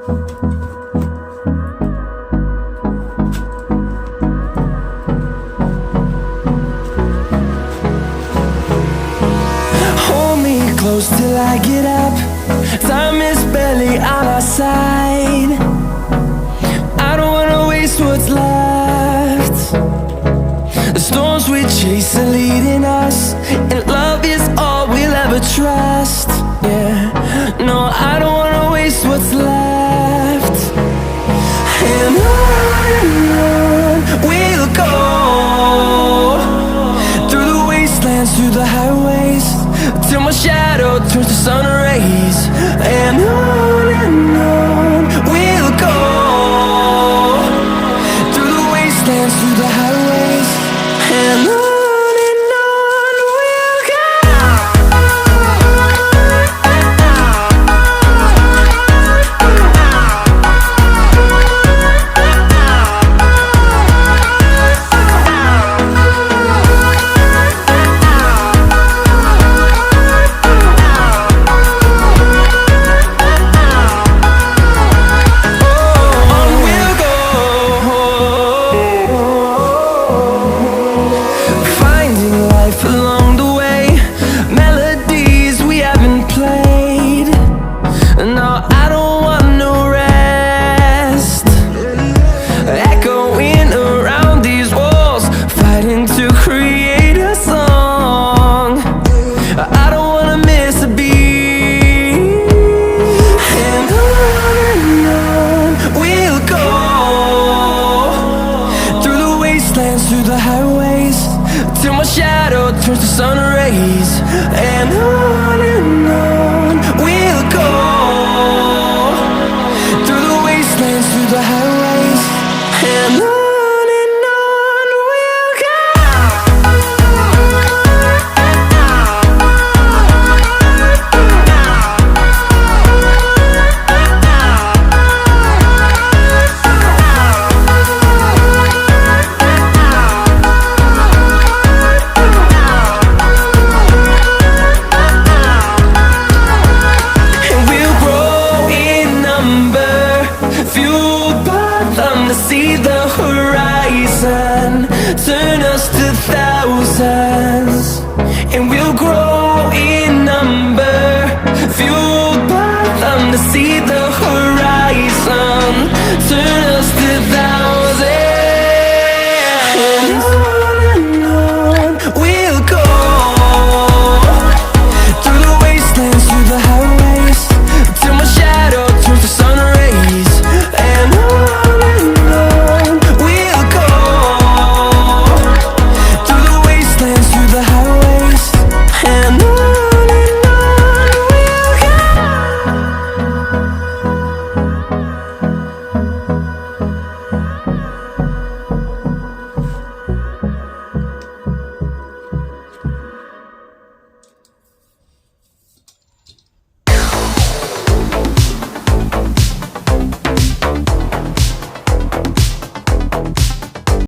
Hold me close till I get up. Time is barely on our side. I don't wanna waste what's left. The storms we chase are leading us, and love is all we'll ever trust. Yeah, no, I don't wanna waste what's left. And on we'll go, through the wastelands, through the highways, till my shadow turns to sun rays. And on